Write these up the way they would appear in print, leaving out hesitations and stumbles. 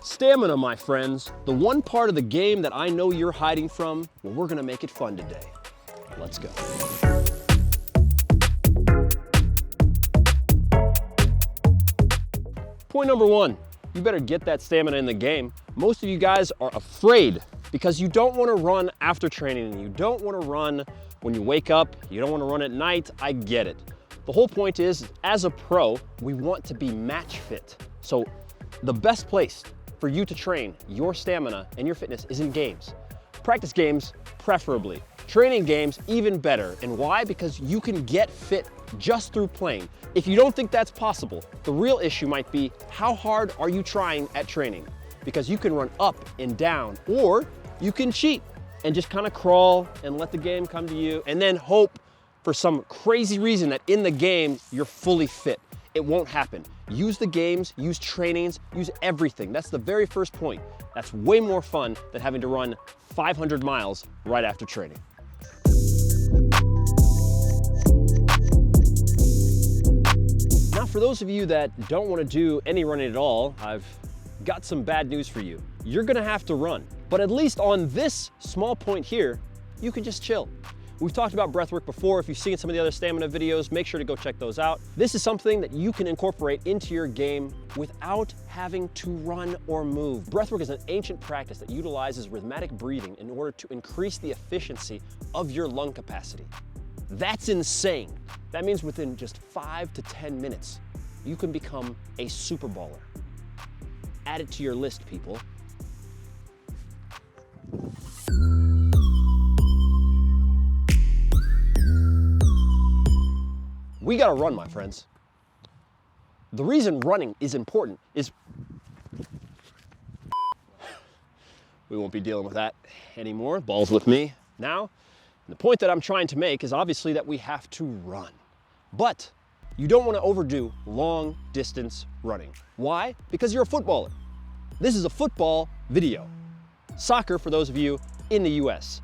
Stamina, my friends, the one part of the game that I know you're hiding from, well, we're gonna make it fun today. Let's go. Point number one, you better get that stamina in the game. Most of you guys are afraid because you don't want to run after training and you don't want to run when you wake up, you don't want to run at night. I get it. The whole point is, as a pro, we want to be match fit. So the best place for you to train your stamina and your fitness is in games. Practice games, preferably. Training games, even better. And why? Because you can get fit just through playing. If you don't think that's possible, the real issue might be how hard are you trying at training? Because you can run up and down, or you can cheat and just kind of crawl and let the game come to you and then hope for some crazy reason that in the game you're fully fit. It won't happen. Use the games, use trainings, use everything. That's the very first point. That's way more fun than having to run 500 miles right after training. Now, for those of you that don't want to do any running at all, I've got some bad news for you. You're gonna have to run, but at least on this small point here, you can just chill. We've talked about breathwork before. If you've seen some of the other stamina videos, make sure to go check those out. This is something that you can incorporate into your game without having to run or move. Breathwork is an ancient practice that utilizes rhythmic breathing in order to increase the efficiency of your lung capacity. That's insane. That means within just 5 to 10 minutes, you can become a super baller. Add it to your list, people. We gotta run, my friends. The reason running is important is we won't be dealing with that anymore. Ball's with me now. And the point that I'm trying to make is obviously that we have to run. But you don't want to overdo long distance running. Why? Because you're a footballer. This is a football video. Soccer, for those of you in the US.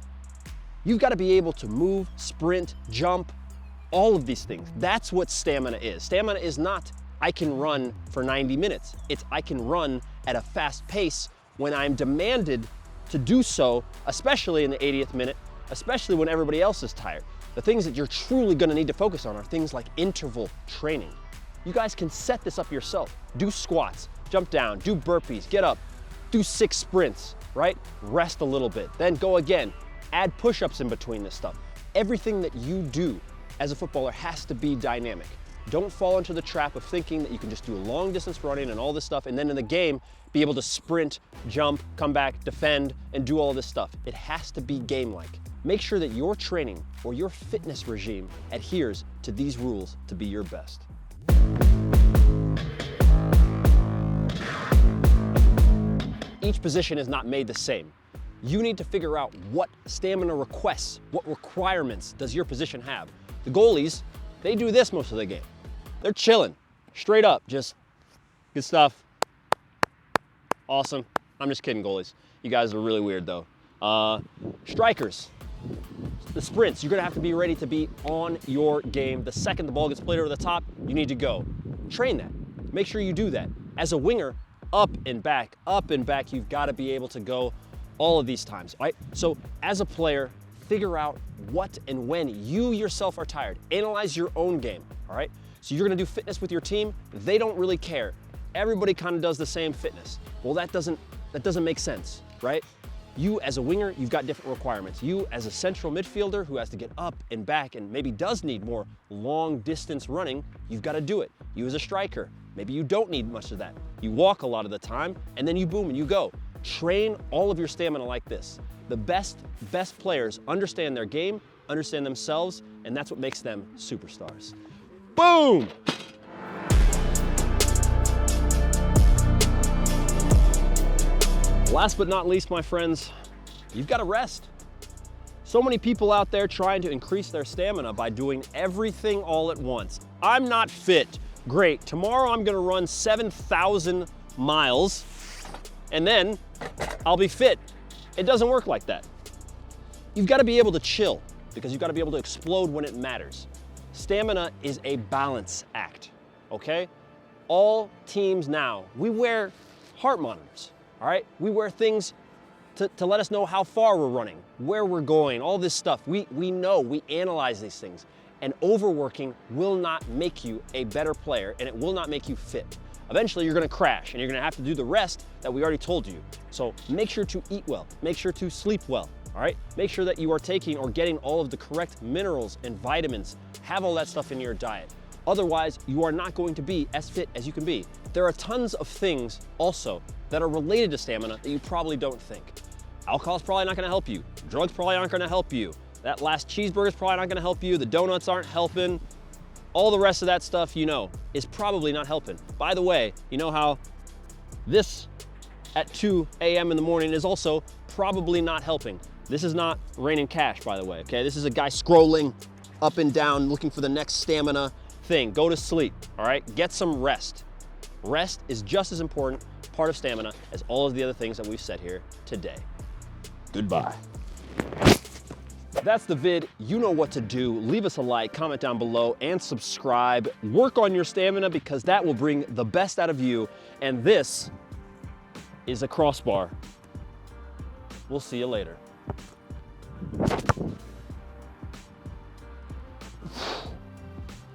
You've got to be able to move, sprint, jump, all of these things. That's what stamina is. Stamina is not, I can run for 90 minutes. It's I can run at a fast pace when I'm demanded to do so, especially in the 80th minute, especially when everybody else is tired. The things that you're truly gonna need to focus on are things like interval training. You guys can set this up yourself. Do squats, jump down, do burpees, get up, do 6 sprints, right? Rest a little bit, then go again. Add push-ups in between this stuff. Everything that you do as a footballer has to be dynamic. Don't fall into the trap of thinking that you can just do long distance running and all this stuff and then in the game be able to sprint, jump, come back, defend, and do all this stuff. It has to be game-like. Make sure that your training or your fitness regime adheres to these rules to be your best. Each position is not made the same. You need to figure out what stamina requests, what requirements does your position have. The goalies, they do this most of the game. They're chilling, straight up, just good stuff. Awesome. I'm just kidding, goalies. You guys are really weird though. Strikers, the sprints, you're gonna have to be ready to be on your game. The second the ball gets played over the top, you need to go. Train that, make sure you do that. As a winger, up and back, you've gotta be able to go all of these times, right? So as a player, figure out what and when you yourself are tired. Analyze your own game, all right? So you're gonna do fitness with your team, they don't really care. Everybody kind of does the same fitness. Well, that doesn't make sense, right? You as a winger, you've got different requirements. You as a central midfielder who has to get up and back and maybe does need more long distance running, you've got to do it. You as a striker, maybe you don't need much of that. You walk a lot of the time and then you boom and you go. Train all of your stamina like this. The best players understand their game, understand themselves, and that's what makes them superstars. Boom! Last but not least, my friends, you've got to rest. So many people out there trying to increase their stamina by doing everything all at once. I'm not fit. Great, tomorrow I'm gonna run 7,000 miles and then I'll be fit. It doesn't work like that. You've got to be able to chill because you've got to be able to explode when it matters. Stamina is a balance act, okay? All teams now, we wear heart monitors. all right? We wear things to let us know how far we're running, where we're going, all this stuff. We know, we analyze these things. And overworking will not make you a better player, and it will not make you fit. Eventually, you're gonna crash, and you're gonna have to do the rest that we already told you. So make sure to eat well, make sure to sleep well, all right? Make sure that you are taking or getting all of the correct minerals and vitamins. Have all that stuff in your diet. Otherwise, you are not going to be as fit as you can be. There are tons of things also that are related to stamina that you probably don't think. Alcohol's probably not gonna help you. Drugs probably aren't gonna help you. That last cheeseburger's probably not gonna help you. The donuts aren't helping. All the rest of that stuff, you know, is probably not helping. By the way, you know how this at 2 a.m. in the morning is also probably not helping. This is not raining cash, by the way, okay? This is a guy scrolling up and down, looking for the next stamina thing. Go to sleep, all right? Get some rest. Rest is just as important part of stamina as all of the other things that we've said here today. Goodbye. That's the vid. You know what to do. Leave us a like, comment down below, and subscribe. Work on your stamina because that will bring the best out of you. And this is a crossbar. We'll see you later.